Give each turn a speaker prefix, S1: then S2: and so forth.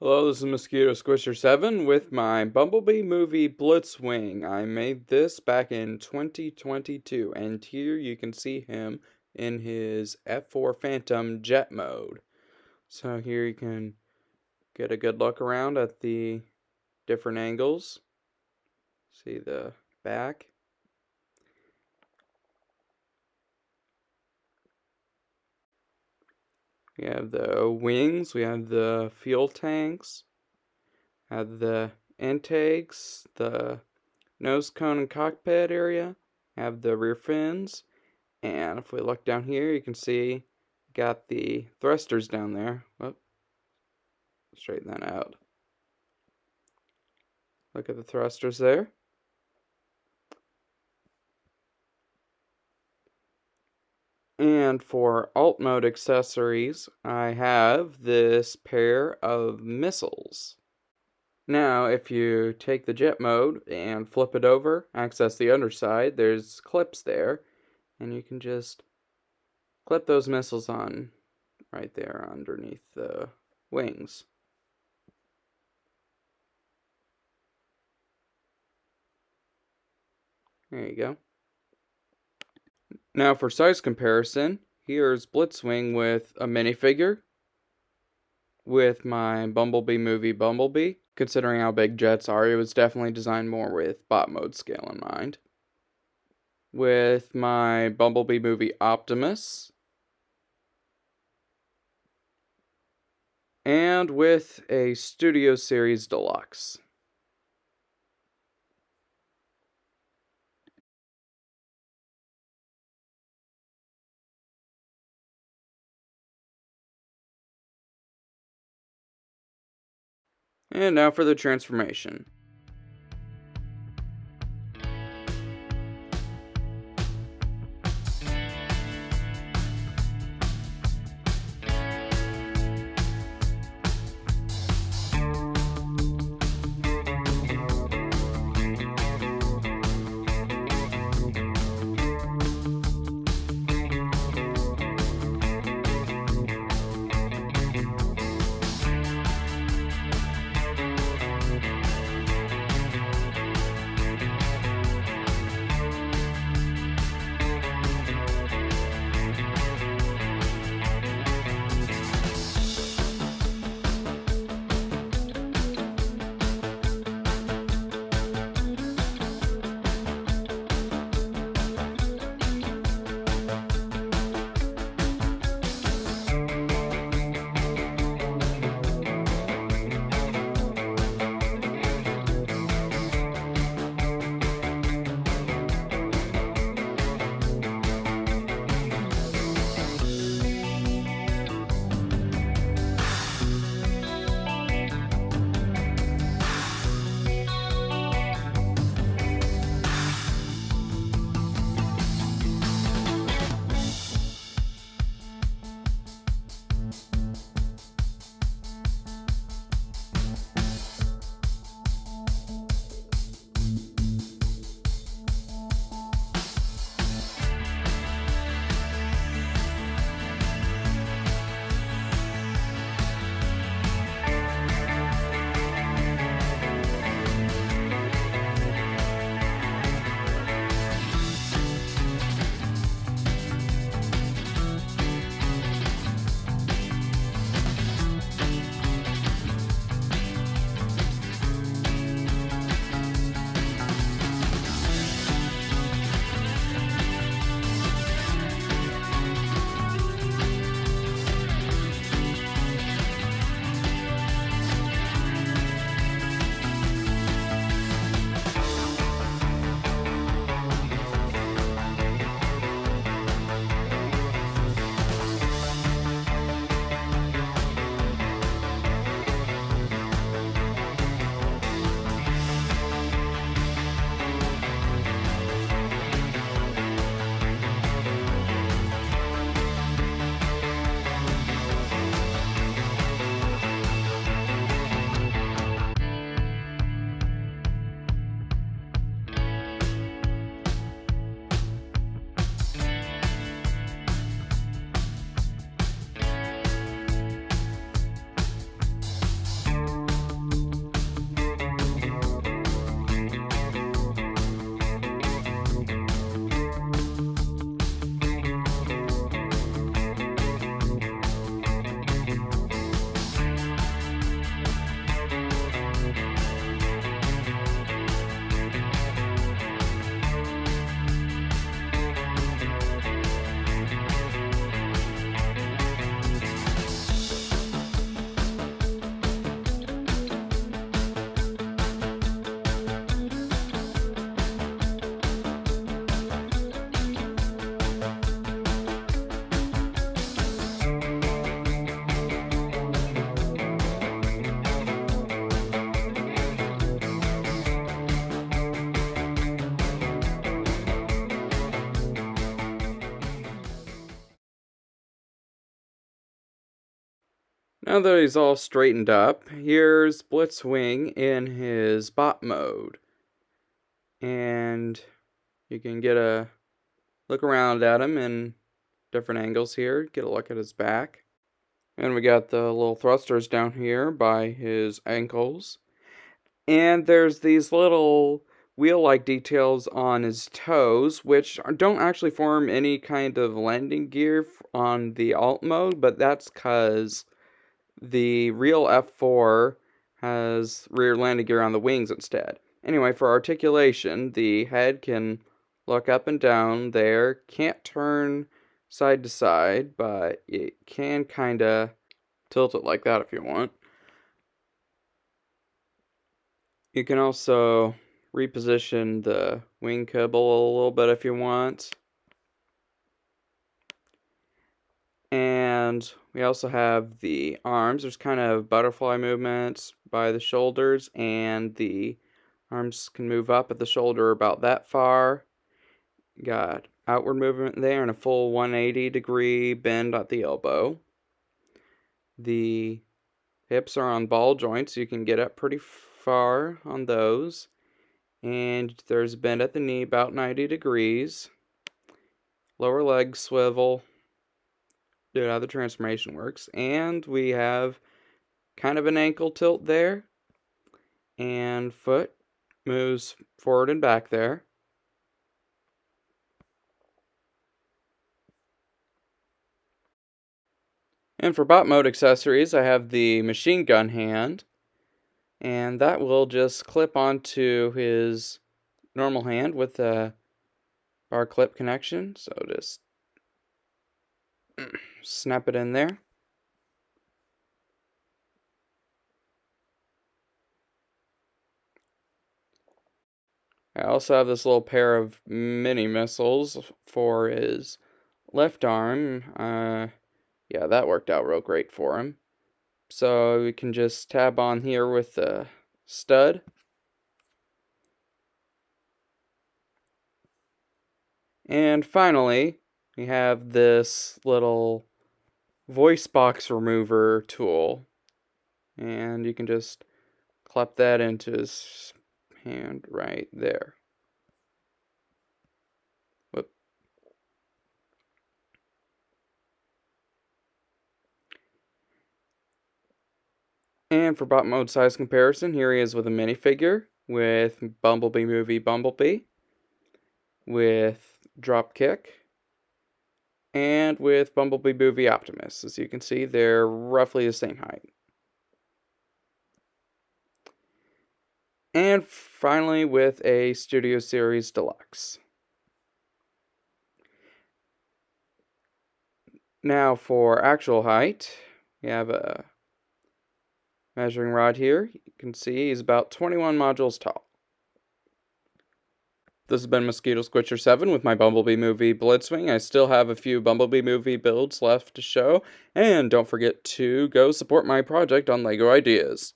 S1: Hello, this is Mosquito Squisher 7 with my Bumblebee movie Blitzwing. I made this back in 2022, and here you can see him in his F4 Phantom jet mode. So here you can get a good look around at the different angles. See the back. We have the wings, we have the fuel tanks, have the intakes, the nose cone and cockpit area, have the rear fins, and if we look down here you can see got the thrusters down there. Whoop, straighten that out. Look at the thrusters there. And for alt mode accessories, I have this pair of missiles. Now, if you take the jet mode and flip it over, access the underside, there's clips there, and you can just clip those missiles on right there underneath the wings. There you go. Now for size comparison, here's Blitzwing with a minifigure with my Bumblebee movie Bumblebee. Considering how big jets are, it was definitely designed more with bot mode scale in mind. With my Bumblebee movie Optimus. And with a Studio Series Deluxe. And now for the transformation. Now that he's all straightened up, here's Blitzwing in his bot mode. And you can get a look around at him in different angles here, get a look at his back. And we got the little thrusters down here by his ankles. And there's these little wheel-like details on his toes, which don't actually form any kind of landing gear on the alt mode, but that's because the real F4 has rear landing gear on the wings instead. Anyway, for articulation, the head can look up and down there, can't turn side to side, but it can kind of tilt it like that if you want. You can also reposition the wing kibble a little bit if you want. And we also have the arms. There's kind of butterfly movements by the shoulders, and the arms can move up at the shoulder about that far. Got outward movement there and a full 180-degree bend at the elbow. The hips are on ball joints, so you can get up pretty far on those. And there's a bend at the knee about 90 degrees. Lower leg swivel. Do how the transformation works. And we have kind of an ankle tilt there. And foot moves forward and back there. And for bot mode accessories, I have the machine gun hand. And that will just clip onto his normal hand with a bar clip connection. So just snap it in there. I also have this little pair of mini missiles for his left arm. Yeah, that worked out real great for him. So we can just tab on here with the stud. And finally, we have this little voice box remover tool. And you can just clip that into his hand right there. Whoop. And for bot mode size comparison, here he is with a minifigure, with Bumblebee movie Bumblebee, with Dropkick, and with Bumblebee movie Optimus. As you can see, they're roughly the same height. And finally with a Studio Series Deluxe. Now for actual height, we have a measuring rod here. You can see he's about 21 modules tall. This has been Mosquito Squisher 7 with my Bumblebee movie Blitzwing. I still have a few Bumblebee movie builds left to show, and don't forget to go support my project on LEGO Ideas.